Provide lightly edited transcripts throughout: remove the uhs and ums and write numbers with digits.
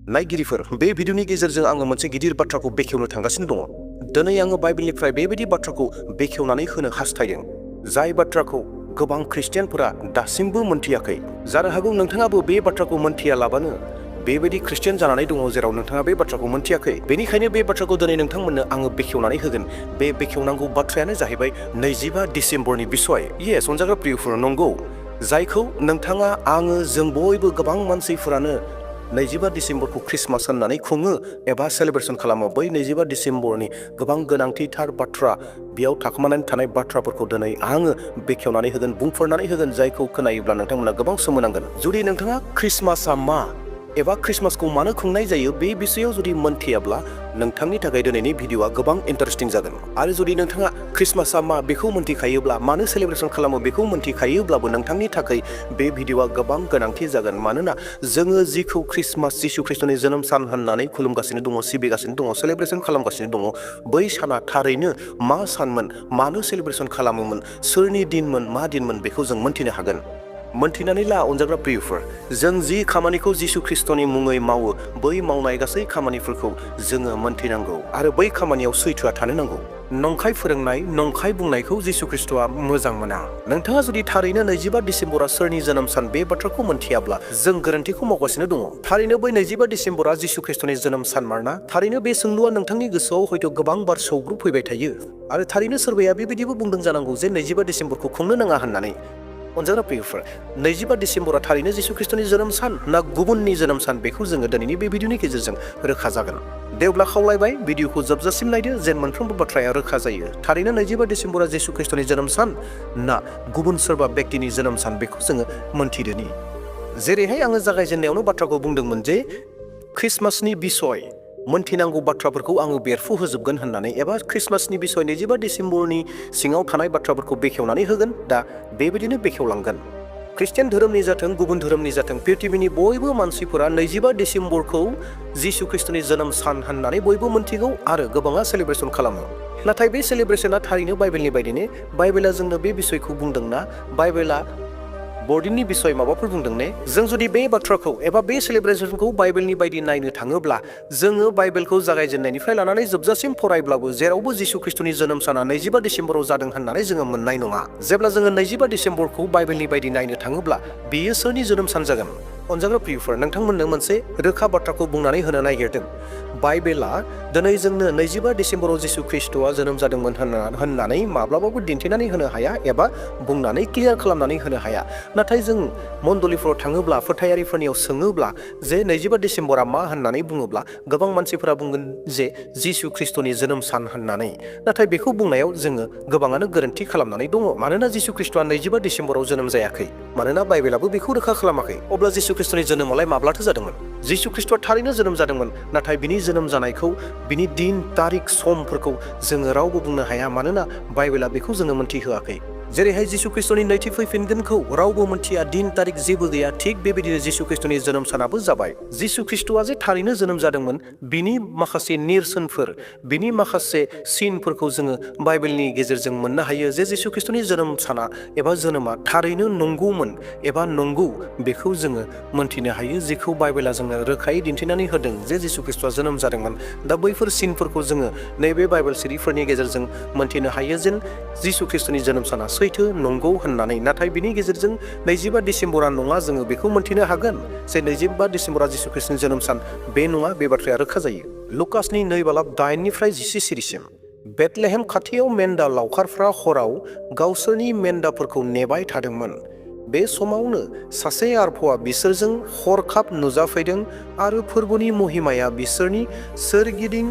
नायगिरिफोर बे भिडिअनि गेजेरजों आङो मोनसे गिदिर बाथ्राखौ बेखेवनो थांगासिनो दङ। दिनै आङो बाइबेलनिफ्राय बेबायदि बाथ्राखौ बेखेवनानै होनो हास्थायदों जाय बाथ्राखौ गोबां ख्रिस्टियानफोरा दासिमबो मोनथियाखै। जानो हागौ नोंथाङाबो बे बाथ्राखौ मोनथियालाबानो बेबायदि ख्रिस्टियान जानानै दङ जेराव नोंथाङा बे बाथ्राखौ मोनथियाखै। बेनिखायनो बे बाथ्राखौ दिनै नोंथांमोननो आङो बेखेवनानै होगोन। बे बेखेवनांगौ बाथ्रायानो जाहैबाय 25 डिसेम्बरनि बिसय। येस अनजाग्रा प्रियफोर, नंगौ, जायखौ नोंथाङा आङो जों बयबो गोबां मानसिफोरानो 25 डिसेम्बरखौ ख्रिस्टमास होननानै खुङो एबा सेलेब्रेसन खालामो। बै 25 डिसेम्बरनि गोबां गोनांथिथार बाथ्रा बेयाव थाखोमानानै थानाय बाथ्राफोरखौ दिनै आङो बेखेवनानै होगोन, बुंफोरनानै होगोन, जायखौ खोनायोब्ला नोंथांमोना गोबां सोमोनांगोन। जुदि नोंथाङा ख्रिस्टमासआ मा एबा ख्रिस्टमासखौ मानो खुंनाय जायो बे बिसयाव जुदि मोनथियाब्ला नोंथांनि थाखाय दिनैनि भिडिअआ गोबां इन्टारेस्टिं जागोन। आरो जुदि नोंथाङा ख्रिस्टमासआ मा बेखौ मोनथिखायोब्ला, मानो सेलेब्रेसन खालामो बेखौ मोनथिखायोब्लाबो नोंथांनि थाखाय बे भिडिअआ गोबां गोनांथि जागोन। मानोना जोङो जिखौ ख्रिस्टमास जिशु ख्रिस्टनि जोनोम सान होननानै खुलुमगासिनो दङ, सिबिगासिनो दङ, सेलेब्रेसन खालामगासिनो दङ, बै साना थारैनो मा सानमोन, मानो सेलेब्रेसन खालामोमोन, सोरनि दिनमोन, मा दिनमोन बेखौ जों मोनथिनो हागोन। मोनथिनानै ला अनजाग्रा प्रियफोर, जों जि खामानिखौ जिशु ख्रिस्टनि मुङै मावो बै मावनाय गासै खामानिफोरखौ जोङो मोनथिनांगौ आरो बै खामानियाव सैथोआ थानो नांगौ। नंखाय फोरोंनाय, नंखाय बुंनायखौ जिशु ख्रिस्टआ मोजां मोना। नोंथाङा जुदि थारैनो 25 डिसेम्बरा सोरनि जोनोम सान बे बाथ्राखौ मोनथियाब्ला जों गोरोन्थिखौ मावगासिनो दङ। थारैनो बै 25 डिसेम्बरा जिशु ख्रिस्टनि जोनोम सान मारना? थारैनो बे सोंलुआ नोंथांनि गोसोआव हयथ' गोबां बार सौग्रुबफैबाय थायो। आरो थारैनो सोरबाया बेबायदिबो बुंदों जानांगौ जे 25 डिसेम्बरखौ खुंनो नाङा होननानै। अनजाग्रा प्रियफोर, 25 डिसेम्बरा थारैनो जिशु ख्रिस्टनि जोनोम सान ना गुबुननि जोनोम सान बेखौ जोङो दिनैनि बे भिडिअनि गेजेरजों रोखा जागोन। दे अब्ला खावलायबाय भिडिअखौ जोबजासिम नायदो जेन मोनफ्रोमबो बाथ्राया रोखा जायो। थारैनो 25 डिसेम्बरा जिशु ख्रिस्टनि जोनोम सान ना गुबुन सोरबा व्यक्तिनि जोनोम सान बेखौ जोङो मोनथिदोनि। जेरैहाय आङो जागायजेननायावनो बाथ्राखौ बुंदोंमोन जे ख्रिस्टमासनि बिसय मोनथिनांगौ बाथ्राफोरखौ आङो बेरफु होजोबगोन होननानै, एबा ख्रिस्टमासनि बिसय 25 डिसेम्बरनि सिङाव थानाय बाथ्राफोरखौ बेखेवनानै होगोन। दा बेबायदिनो बेखेवलांगोन। ख्रिस्टियान धोरोमनि जाथों गुबुन धोरोमनि जाथों पृथिबिनि बयबो मानसिफोरा 25 डिसेम्बरखौ जिशु ख्रिस्टनि जोनोम सान होननानै बयबो मोनथिगौ आरो गोबाङा सेलेब्रेसन खालामो। नाथाय बे सेलेब्रेसना थारैनो बाइबेलनि बायदिनो? बाइबेला जोंनो बे बिसयखौ बुंदोंना? बाइबेला बरदिननि बिसय माबाफोर बुंदों ने? जों जुदि बे बाथ्राखौ एबा बे सेलेब्रेसनखौ बाइबेलनि बायदि नायनो थाङोब्ला जोङो बाइबेलखौ जागायजेननायनिफ्राय लानानै जोबजासिम फरायब्लाबो जेरावबो जिशु ख्रिस्टनि जोनोम साना 25 डिसेम्बराव जादों होननानै जोङो मोननाय नङा। जेब्ला जोङो 25 डिसेम्बरखौ बाइबेलनि बायदि नायनो थाङोब्ला बेयो सोरनि जोनोम सान जागोन? अनजाग्रा प्रियफोर, नोंथांमोननो मोनसे रोखा बाथ्राखौ बुंनानै होनो नागिरदों। बाइबेला दिनै जोंनो 25 डिसेम्बराव जिशु ख्रिस्टआ जोनोम जादोंमोन होननानै माब्लाबाबो दिन्थिनानै होनो हाया एबा बुंनानै क्लियार खालामनानै होनो हाया। नाथाय जों मण्डलिफोराव थाङोब्ला, फोथायारिफोरनियाव सोङोब्ला जे 25 डिसेम्बरा मा होननानै बुङोब्ला गोबां मानसिफोरा बुंगोन जे जिशु ख्रिस्टनि जोनोम सान होननानै। नाथाय बेखौ बुंनायाव जोङो गोबाङानो गोरोन्थि खालामनानै दङ। मानोना जिशु ख्रिस्टआ 25 डिसेम्बराव जोनोम जायाखै। मानोना बाइबेलाबो बेखौ रोखा खालामाखै। अब्ला जिशु ख्रिस्टनि जोनोमालाय माब्लाथो जादोंमोन? जिशु ख्रिस्टआ थारैनो जोनोम जादोंमोन, नाथाय बिनि जोनोम जानायखौ, बिनि दिन, तारिख, समफोरखौ जोङो रावबो बुंनो हाया। मानोना बाइबेला बेखौ जोङो मोनथिहोआखै। जेरैहाय जिशु ख्रिस्टनि नैथि फैफिनगोनखौ रावबो मोनथिया, दिन तारिख जेबो गैया। थिग बेबायदिनो जिशु ख्रिस्टनि जोनोम सानाबो जाबाय। जिशु ख्रिस्टआ जे थारैनो जोनोम जादोंमोन बिनि माखासे नेरसोनफोर, बिनि माखासे सिनफोरखौ जोङो बाइबेलनि गेजेरजों मोननो हायो जे जिशु ख्रिस्टनि जोनोम साना एबा जोनोमा थारैनो नंगौमोन एबा नंगौ बेखौ जोङो मोनथिनो हायो। जेखौ बाइबेला जोंनो रोखायै दिन्थिनानै होदों जे जिशु ख्रिस्टआ जोनोम जादोंमोन। दा बैफोर सिनफोरखौ जोङो नैबे बाइबेल सिरिफोरनि गेजेरजों मोनथिनो हायो जेन जिशु ख्रिस्टनि जोनोम साना सैथो, नंगौ होननानै। नाथाय बिनि गेजेरजों 25 डिसेम्बरा नङा, जोङो बेखौ मोनथिनो हागोन जे 25 डिसेम्बरा जिशु ख्रिस्टनि जोनोम सान बे नङा। बे बाथ्राया रोखा जायो। लुकासनि 2:8 सिरिसिम बेथलेहेम खाथियाव मेन्दा लावखारफ्रा हराव गावसोरनि मेन्दाफोरखौ नेबाय थादोंमोन। बे समावनो सासे आरफआ बिसोरजों हरखाब नुजाफैदों आरो फोरबोनि महिमाया बिसोरनि सोरगिदिं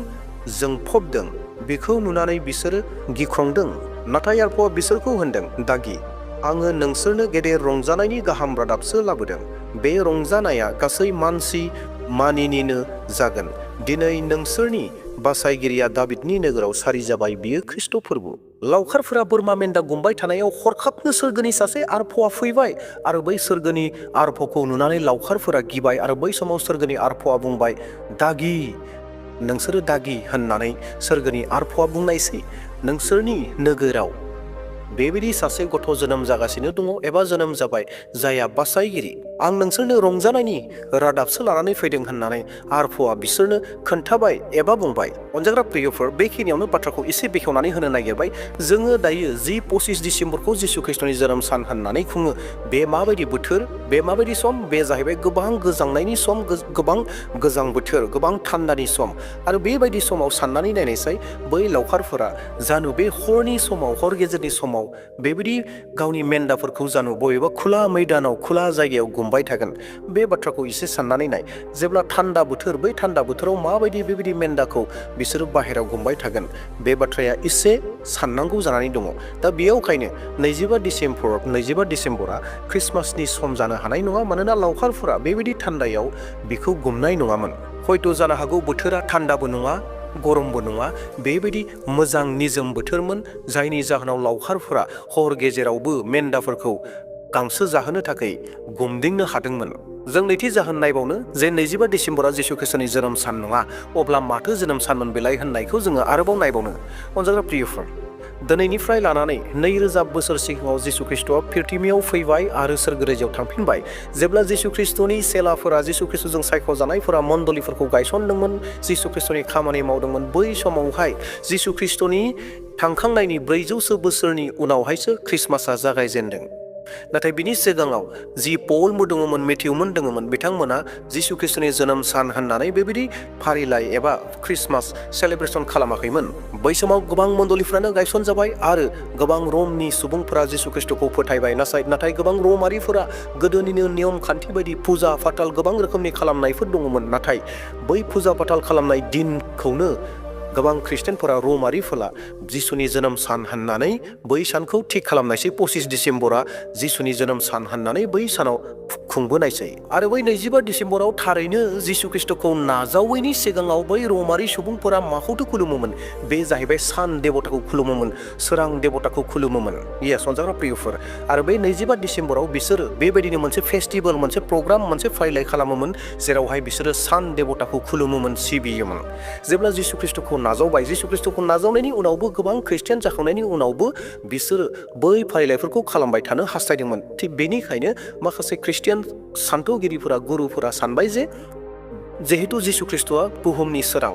जोंफबदों। बेखौ नुनानै बिसोरो गिख्रंदों। नाथाय आरफआ बिसोरखौ होनदों, दागि, आङो नोंसोरनो गेदेर रंजानायनि गाहाम रादाबसो लाबोदों। बे रंजानाया गासै मानसि मानिनिनो जागोन। दिनै नोंसोरनि बासायगिरिया दाबिदनि नोगोराव सारि जाबाय। बियो ख्रिस्ट' फोरबो। लावखारफोरा बोरमा मेन्दा गुमबाय थानायाव हरखाबनो सोरगोनि सासे आरफआ फैबाय आरो बै सोरगोनि आरफखौ नुनानै लावखारफोरा गिबाय। आरो बै समाव सोरगोनि आरफआ बुंबाय, दागि, नोंसोरो दागि होननानै सोरगोनि आरफआ बुंनायसै। नोंसोरनि नोगोराव बेबायदि सासे गथ' जोनोम जागासिनो दङ एबा जोनोम जाबाय, जायहा बासायगिरि, आं नोंसोरनो रंजानायनि रादाबसो लानानै फैदों होननानै आरफ'आ बिसोरनो खोन्थाबाय एबा बुंबाय। अनजाग्रा प्रियफोर, बेखिनियावनो बाथ्राखौ एसे बेखेवनानै होनो नागिरबाय। जोङो दायो जि 25 डिसेम्बरखौ जिसु ख्रिस्टनि जोनोम सान होननानै खुङो, बे माबायदि बोथोर, बे माबायदि सम? बे जाहैबाय गोबां गोजांनायनि सम, गोबां गोजां बोथोर, गोबां थान्दानि सम। आरो बेबायदि समाव साननानै नायनायसाय, बै लावखारफोरा जानो बे हरनि समाव, हर गेजेरनि समाव बेबायदि गावनि मेन्दाफोरखौ जानो बबेबा खुला मैदानाव, खुला जायगायाव गुमबाय थागोन। बे बाथ्राखौ एसे साननानै नाय। जेब्ला थान्दा बोथोर, बै थान्दा बोथोराव माबायदि बेबायदि मेन्दाखौ बिसोरो बाहेरायाव गुमबाय थागोन, बे बाथ्राया एसे साननांगौ जानानै दङ। दा बेयावखायनो 25 डिसेम्बरा ख्रिस्टमासनि सम जानो हानाय नङा, मानोना लावखारफोरा बेबायदि थान्दायाव बिखौ गुमनाय नङामोन। हयथ' जानो हागौ बोथोरा थान्दाबो नङा, गरमबो नङा, बेबायदि मोजां निजोम बोथोरमोन, जायनि जाहोनाव लावखारफोरा हर गेजेरावबो मेन्दाफोरखौ गांसो जाहोनो थाखाय गुमदिंनो हादोंमोन। जों नैथि जाहोन नायबावनो जे 25 डिसेम्बरा जिसु ख्रिस्टनि जोनोम सान नङा, अब्ला माथो जोनोम सानमोन बेलाय होननायखौ जोङो आरोबाव नायबावनो। अनजाग्रा प्रियफोर, दिनैनिफ्राय लानानै 2000 बोसोर सिगाङाव जिसु ख्रिस्टआ पृथिबियाव फैबाय आरो सोरगोरायजोआव थांफिनबाय। जेब्ला जिसु ख्रिस्टनि सेलाफोरा, जिसु ख्रिस्टजों सायख'जानायफोरा मण्डलिफोरखौ गायसनदोंमोन, जिसु ख्रिस्टनि खामानि मावदोंमोन, बै समावहाय जिसु ख्रिस्टनि थांखांनायनि 400 बोसोरनि उनावहायसो ख्रिस्टमासआ जागायजेनदों। नाथाय बिनि सिगाङाव जि पलमोन दङमोन, मेथ्यूमोन दङमोन, बिथांमोना जिसु ख्रिस्टनि जोनोम सान होननानै बेबायदि फारिलाइ एबा ख्रिस्टमास सेलेब्रेसन खालामाखैमोन। बै समाव गोबां मण्डलिफ्रानो गायसन जाबाय आरो गोबां रमनि सुबुंफोरा जिसु ख्रिस्टखौ फोथायबाय। नाथाय गोबां रमारिफोरा गोदोनिनो नियम खान्थि बायदि फुजा फाथाल गोबां रोखोमनि खालामनायफोर दङमोन। नाथाय बै फुजा फाथाल खालामनाय दिनखौनो गोबां ख्रिस्टियानफोरा, रमारिफोरा जिसुनि जोनोम सान होननानै बै सानखौ थिग खालामनायसै। 25 डिसेम्बरा जिसुनि जोनोम सान होननानै बै सानाव खुंबोनायसै। आरो बै 25 डिसेम्बराव थारैनो जिसु ख्रिस्टखौ नाजावैनि सिगाङाव बै रमारि सुबुंफोरा माखौथो खुलुमोमोन? बे जाहैबाय सान देबताखौ खुलुमोमोन, सोरां देबताखौ खुलुमोमोन। अनजाग्रा प्रियफोर, आरो बै 25 डिसेम्बराव बिसोरो बेबायदिनो मोनसे फेस्टिभेल, मोनसे प्रग्राम, मोनसे फारिलाइ खालामोमोन, जेरावहाय बिसोरो सान देबताखौ खुलुमोमोन, सिबियोमोन। जेब्ला जिसु ख्रिस्टखौ नाजावबाय, जिसु ख्रिस्टखौ नाजावनायनि उनावबो, गोबां ख्रिस्टियान जाखांनायनि उनावबो बिसोरो बै फारिलाइफोरखौ खालामबाय थानो हास्थायदोंमोन। थिग बेनिखायनो माखासे ख्रिस्टियान सान्थौगिरिफोरा, गुरुफोरा सानबाय जे जिहेतु जिसु ख्रिस्टआ बुहुमनि सोरां,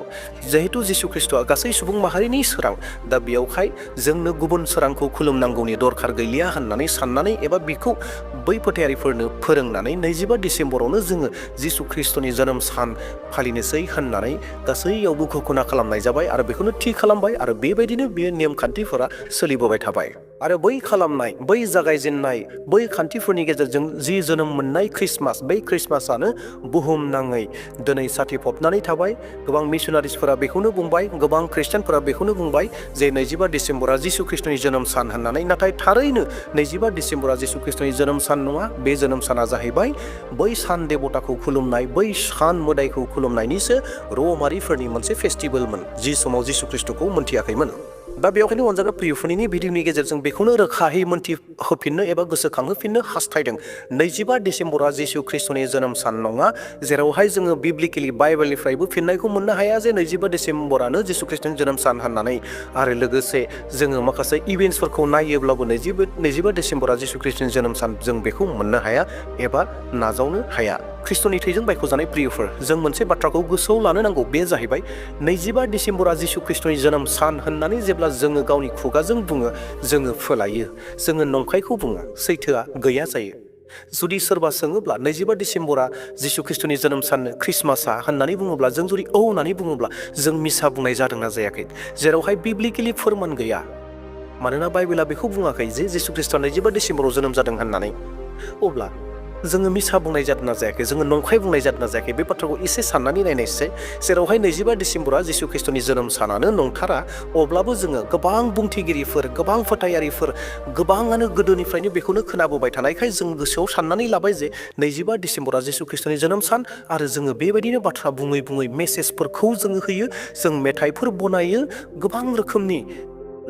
जिहेतु जिसु ख्रिस्टआ गासै सुबुं माहारिनि सोरां, दा बेयावहाय जोंनो गुबुन सोरांखौ खुलुमनांगौनि दरखार गैलिया होननानै साननानै एबा बिखौ बै फोथायारिफोरनो फोरोंनानै 25 डिसेम्बरावनो जोङो जिसु ख्रिस्टनि जोनोम सान फालिनोसै होननानै गासैयावबो घोषणा खालामनाय जाबाय आरो बेखौनो थि खालामबाय। आरो बेबायदिनो बे नेमखान्थिफोरा सोलिबोबाय थाबाय। आरो बै खालामनाय, बै जागायजेननाय, बै खान्थिफोरनि गेजेरजों जि जोनोम मोननाय ख्रिस्टमास, बै ख्रिस्टमासआनो बुहुमनाङै दिनै साथिफबनानै थाबाय। गोबां मिसनारिसफोरा बेखौनो बुंबाय, गोबां ख्रिस्टियानफोरा बेखौनो बुंबाय जे 25 डिसेम्बरा जिसु ख्रिस्टनि जोनोम सान होननानै। नाथाय थारैनो 25 डिसेम्बरा जिसु ख्रिस्टनि जोनोम सान नङा। बे जोनोम साना जाहैबाय बै सान देबताखौ खुलुमनाय, बै सान मोदायखौ खुलुमनायनिसो रमारिफोरनि मोनसे फेस्टिभेलमोन, जि समाव जिसु ख्रिस्टखौ मोनथियाखैमोन। दा बेवहायनो अनजाग्रा प्रियफोरनि भिडिअनि गेजेरजों बेखौनो रोखायै मोनथिहोफिननो एबा गोसोखांहोफिननो हास्थायदों। 25 डिसेम्बरा जिसु ख्रिस्टनि जोनोम सान नङा, जेरावहाय जोङो बिब्लिकेलि बाइबेलनिफ्रायबो फिननायखौ मोननो हाया जे 25 डिसेम्बरानो जिसु ख्रिस्टनि जोनोम सान होननानै। आरो लोगोसे जोङो माखासे इभेन्ट्सफोरखौ नायोब्लाबो 25 डिसेम्बरा जिसु ख्रिस्टनि जोनोम सान, जों बेखौ मोननो हाया एबा नाजावनो हाया। ख्रिस्टनि थैजों बायख'जानाय प्रियफोर, जों मोनसे बाथ्राखौ गोसोआव लानो नांगौ, बे जाहैबाय 25 डिसेम्बरा जिसु ख्रिस्टनि जोनोम सान होननानै जेब्ला जोङो गावनि खुगाजों बुङो, जोङो फोलायो, जोङो नंखायखौ बुङो, सैथोआ गैया जायो। जुदि सोरबा सोङोब्ला 25 डिसेम्बरा जिसु ख्रिस्टनि जोनोम सान ख्रिस्टमासआ होननानै बुङोब्ला, जों जुदि औ होननानै बुङोब्ला जों मिसा बुंनाय जादोंना जायाखै? जेरावहाय बिब्लिकेलि फोरमान गैया। मानोना बाइबेला बेखौ बुङाखै जे जिसु ख्रिस्टआ 25 डिसेम्बराव जोनोम जादों होननानै। अब्ला जोङो मिसा बुंनाय जादोंना जायाखै? जोङो नंखाय बुंनाय जादोंना जायाखै? बे बाथ्राखौ एसे साननानै नायनायसै। जेरावहाय 25 डिसेम्बरा जिसु ख्रिस्टनि जोनोम सानानो नंथारा, अब्लाबो जोङो गोबां बुंथिगिरिफोर, गोबां फोथायारिफोर, गोबाङानो गोदोनिफ्रायनो बेखौनो खोनाबोबाय थानायखाय जों गोसोआव साननानै लाबाय जे 25 डिसेम्बरा जिसु ख्रिस्टनि जोनोम सान। आरो जोङो बेबायदिनो बाथ्रा बुङै बुङै मेसेजफोरखौ जोङो होयो, जों मेथाइफोर बनायो, गोबां रोखोमनि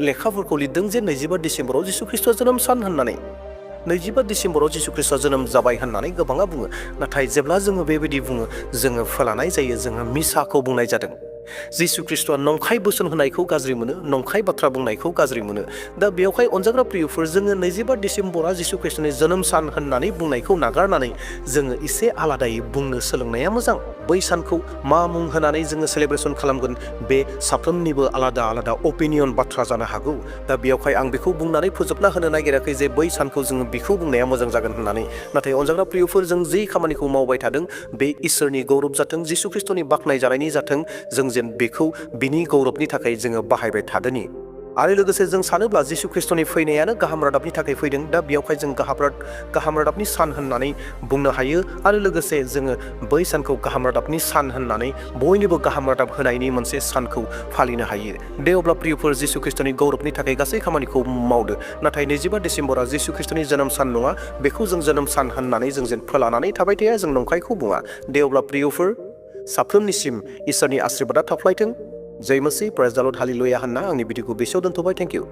लेखाफोरखौ लिरदों जे 25 डिसेम्बराव जिसु ख्रिस्टआ जोनोम सान होननानै। 25 डिसेम्बराव जिसु ख्रिस्टआ जोनोम जाबाय होननानै गोबाङा बुङो। नाथाय जेब्ला जोङो बेबायदि बुङो, जोङो फोलानाय जायो, जोङो मिसाखौ बुंनाय जादों। जिसु ख्रिस्ट'आ नंखाय बोसोन होनायखौ गाज्रि मोनो, नंखाय बाथ्रा बुंनायखौ गाज्रि मोनो। दा बेवहाय अनजाग्रा प्रियफोर, जोङो 25 डिसेम्बरा जिसु ख्रिस्ट'नि जोनोम सान होननानै बुंनायखौ नागारनानै जोङो एसे आलादायै बुंनो सोलोंनाया मोजां। बै सानखौ मा मुं होनानै जोङो सेलेब्रेसन खालामगोन बे साफ्रोमनिबो आलादा आलादा अपिनियन बाथ्रा जानो हागौ। दा बेवहाय आं बेखौ बुंनानै फोजोबना होनो नागिराखै जे बै सानखौ जोङो बेखौ बुंनाया मोजां जागोन होननानै। नाथाय अनजाग्रा प्रियफोर, जों जि खामानिखौ मावबाय थादों बे इसोरनि गौरब जाथों, जिसु ख्रिस्ट'नि बाख्नाय जानायनि जाथों, जों जेन बेखौ बिनि गौरबनि थाखाय जोङो बाहायबाय थादोनि। आरो लोगोसे जों सानोब्ला जिसु ख्रिस्ट'नि फैनायानो गाहाम रादाबनि थाखाय फैदों। दा बेयावहाय जों गाहाम रादाबनि सान होननानै बुंनो हायो। आरो लोगोसे जोङो बै सानखौ गाहाम रादाबनि सान होननानै बयनिबो गाहाम रादाब होनायनि मोनसे सानखौ फालिनो हायो। दे अब्ला प्रियफोर, जिसु ख्रिस्ट'नि गौरबनि थाखाय गासै खामानिखौ मावदो। नाथाय 25 डिसेम्बरा जिसु ख्रिस्ट'नि जोनोम सान नङा, बेखौ जों जोनोम सान होननानै जों जेन फोलानानै थाबाय थाया, जों नंखायखौ बुङा। दे अब्ला प्रियफोर, साफ्रोमनिसिम इसोरनि आशीर्बादा थाफ्लायथों। जय मसीह, प्रेज द लर्ड, हालेलुया होनना आंनि भिडिअखौ बेसेयाव दोनथ'बाय। Thank you.